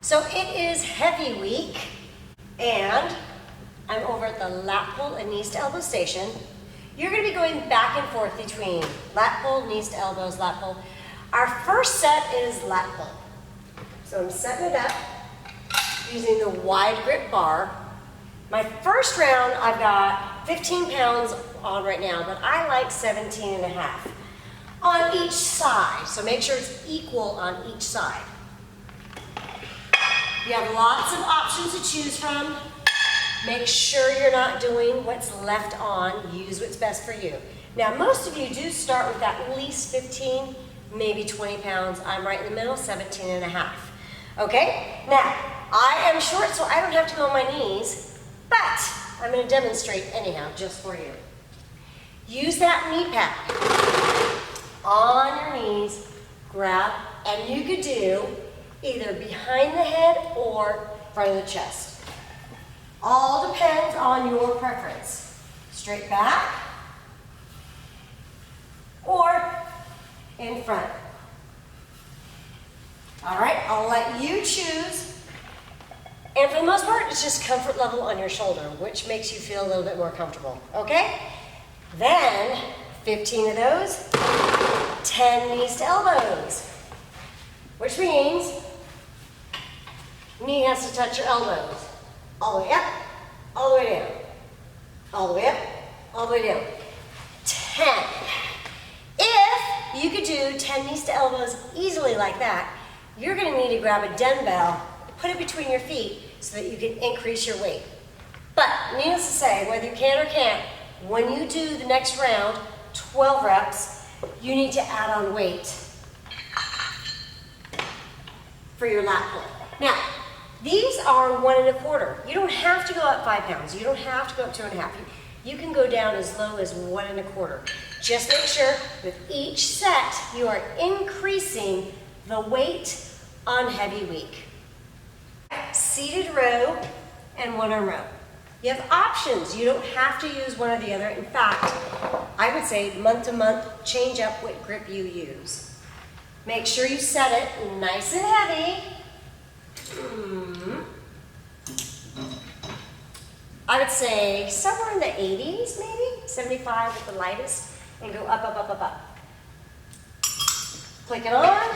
So it is heavy week, and I'm over at the lat pull and knees to elbow station. You're going to be going back and forth between lat pull, knees to elbows, lat pull. Our first set is lat pull. So I'm setting it up using the wide grip bar. My first round, I've got 15 pounds on right now, but I like 17 and a half on each side. So make sure it's equal on each side. You have lots of options to choose from. Make sure you're not doing what's left on. Use what's best for you. Now, most of you do start with at least 15, maybe 20 pounds. I'm right in the middle, 17 and a half. Okay? Now, I am short, so I don't have to go on my knees, but I'm going to demonstrate anyhow, just for you. Use that knee pad on your knees, grab, and you could do either behind the head or front of the chest. All depends on your preference. Straight back or in front. All right, I'll let you choose. And for the most part, it's just comfort level on your shoulder, which makes you feel a little bit more comfortable, okay? Then, 15 of those, 10 knees to elbows, which means knee has to touch your elbows. All the way up, all the way down. All the way up, all the way down. 10. If you could do 10 knees to elbows easily like that, you're going to need to grab a dumbbell, put it between your feet so that you can increase your weight. But needless to say, whether you can or can't, when you do the next round, 12 reps, you need to add on weight for your lat pull. Now, these are 1 1/4. You don't have to go up 5 pounds. You don't have to go up 2 1/2. You can go down as low as 1 1/4. Just make sure with each set you are increasing the weight on heavy week. Seated row and one arm row. You have options. You don't have to use one or the other. In fact, I would say month to month, change up what grip you use. Make sure you set it nice and heavy. I would say somewhere in the 80s, maybe 75 at the lightest, and go up, up, up, up, up. Click it on,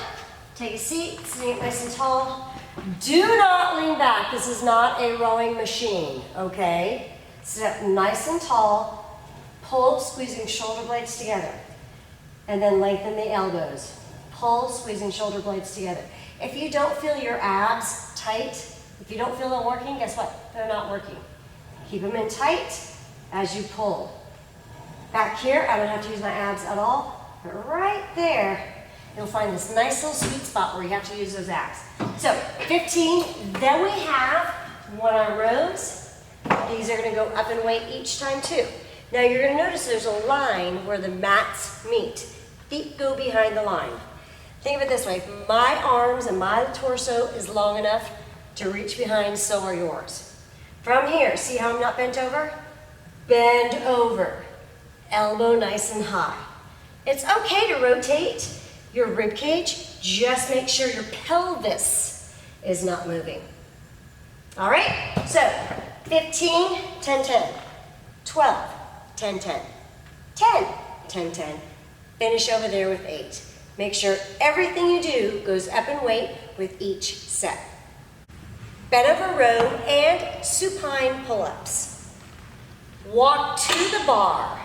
take a seat, sitting up nice and tall. Do not lean back. This is not a rowing machine, okay? Sit up nice and tall, pull, squeezing shoulder blades together, and then lengthen the elbows. Pull, squeezing shoulder blades together. If you don't feel your abs tight, if you don't feel them working, guess what? They're not working. Keep them in tight as you pull. Back here, I don't have to use my abs at all, but right there, you'll find this nice little sweet spot where you have to use those abs. So 15, then we have 1 arm rows. These are going to go up in weight each time too. Now you're going to notice there's a line where the mats meet. Feet go behind the line. Think of it this way, my arms and my torso is long enough to reach behind, so are yours. From here, see how I'm not bent over? Bend over. Elbow nice and high. It's okay to rotate your rib cage, just make sure your pelvis is not moving. All right, so 15, 10, 10, 12, 10, 10, 10, 10, 10. Finish over there with 8. Make sure everything you do goes up in weight with each set. Bent over row and supine pull-ups. Walk to the bar,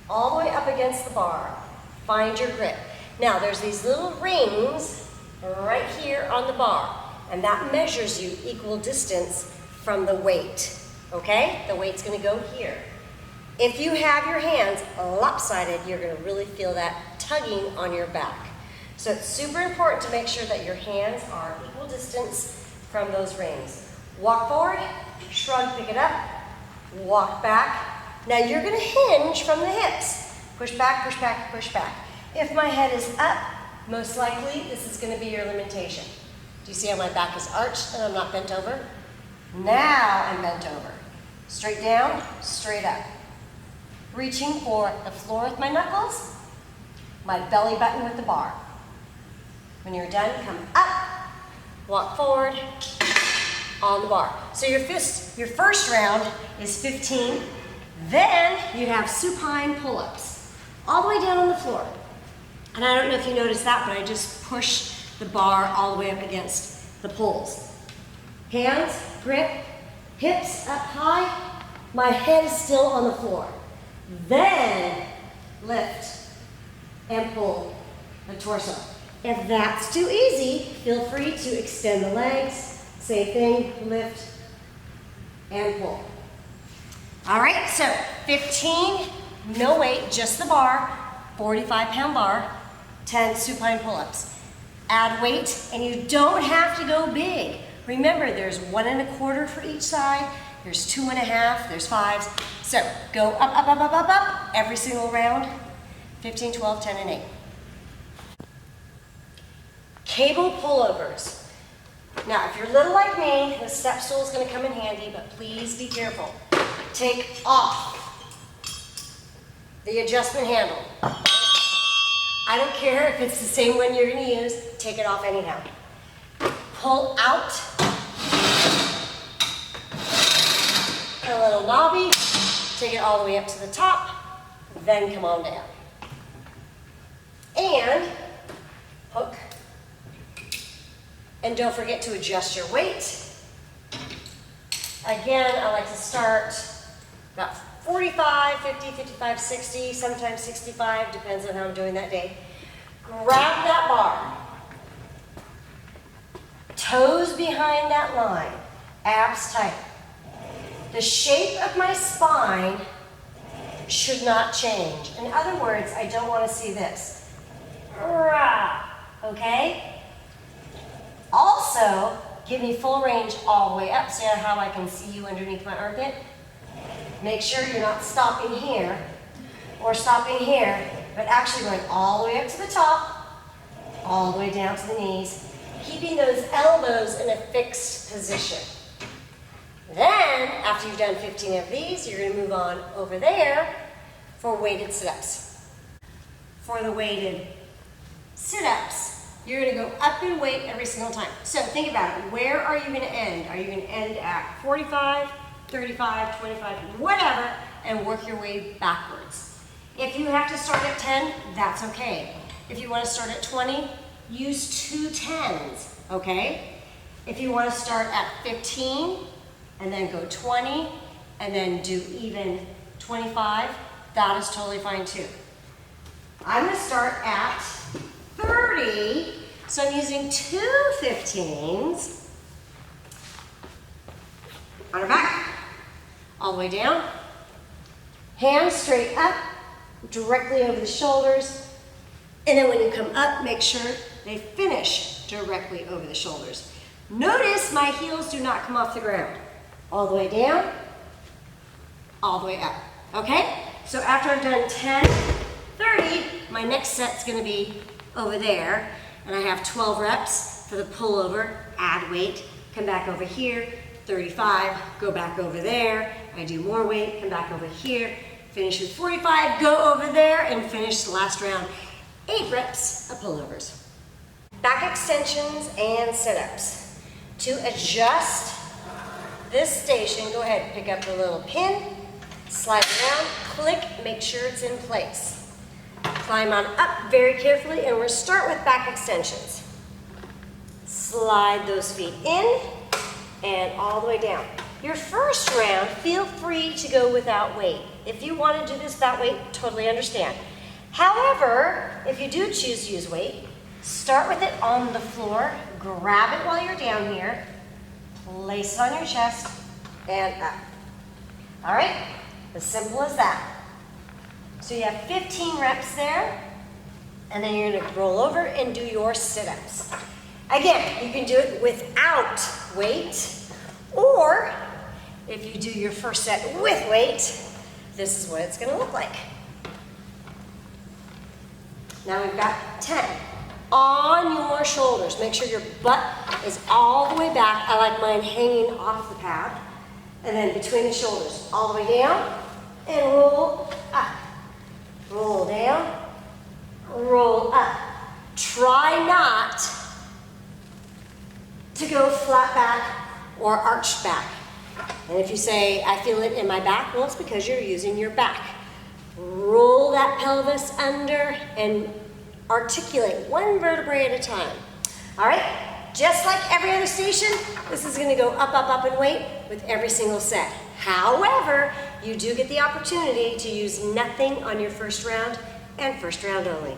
all the way up against the bar. Find your grip. Now there's these little rings right here on the bar, and that measures you equal distance from the weight, okay? The weight's gonna go here. If you have your hands lopsided, you're gonna really feel that tugging on your back. So it's super important to make sure that your hands are equal distance from those rings. Walk forward, shrug, pick it up, walk back. Now you're gonna hinge from the hips. Push back, push back, push back. If my head is up, most likely this is gonna be your limitation. Do you see how my back is arched and I'm not bent over? Now I'm bent over. Straight down, straight up. Reaching for the floor with my knuckles, my belly button with the bar. When you're done, come up, walk forward, on the bar. So your first round is 15. Then you have supine pull-ups, all the way down on the floor. And I don't know if you noticed that, but I just push the bar all the way up against the poles. Hands, grip, hips up high, my head is still on the floor. Then lift and pull the torso. If that's too easy, feel free to extend the legs. Same thing, lift and pull. All right, so 15, no weight, just the bar, 45-pound bar, 10 supine pull-ups. Add weight, and you don't have to go big. Remember, there's 1 1/4 for each side, there's 2 1/2, there's 5s. So go up, up, up, up, up, up, every single round, 15, 12, 10, and 8. Cable pullovers. Now, if you're little like me, the step stool is going to come in handy, but please be careful. Take off the adjustment handle. I don't care if it's the same one you're going to use, take it off anyhow. Pull out a little knobby, take it all the way up to the top, then come on down. And hook. And don't forget to adjust your weight. Again, I like to start about 45, 50, 55, 60, sometimes 65, depends on how I'm doing that day. Grab that bar. Toes behind that line, abs tight. The shape of my spine should not change. In other words, I don't want to see this. Okay? Also, give me full range all the way up. See how I can see you underneath my armpit? Make sure you're not stopping here or stopping here, but actually going all the way up to the top, all the way down to the knees, keeping those elbows in a fixed position. Then, after you've done 15 of these, you're going to move on over there for weighted sit-ups. For the weighted sit-ups, you're going to go up in weight every single time. So think about it. Where are you going to end? Are you going to end at 45, 35, 25, whatever, and work your way backwards? If you have to start at 10, that's okay. If you want to start at 20, use 2 10s, okay? If you want to start at 15, and then go 20, and then do even 25, that is totally fine too. I'm going to start at 30, so I'm using 2 15s on our back, all the way down, hands straight up, directly over the shoulders, and then when you come up, make sure they finish directly over the shoulders. Notice my heels do not come off the ground. All the way down, all the way up, okay? So after I've done 10, 30, my next set's gonna be over there, and I have 12 reps for the pullover, add weight, come back over here, 35, go back over there, I do more weight, come back over here, finish with 45, go over there, and finish the last round, 8 reps of pullovers. Back extensions and sit-ups. To adjust this station, go ahead, pick up the little pin, slide it around, click, make sure it's in place. Climb on up very carefully, and we'll start with back extensions. Slide those feet in and all the way down. Your first round, feel free to go without weight. If you want to do this without weight, totally understand. However, if you do choose to use weight, start with it on the floor, grab it while you're down here, place it on your chest, and up. All right? As simple as that. So you have 15 reps there, and then you're gonna roll over and do your sit-ups. Again, you can do it without weight, or if you do your first set with weight, this is what it's gonna look like. Now we've got 10. On your shoulders, make sure your butt is all the way back. I like mine hanging off the pad. And then between the shoulders, all the way down, and roll up. Roll down, roll up. Try not to go flat back or arched back. And if you say, I feel it in my back, well, it's because you're using your back. Roll that pelvis under and articulate one vertebrae at a time. All right, just like every other station, this is gonna go up, up, up in weight with every single set. However, you do get the opportunity to use nothing on your first round and first round only.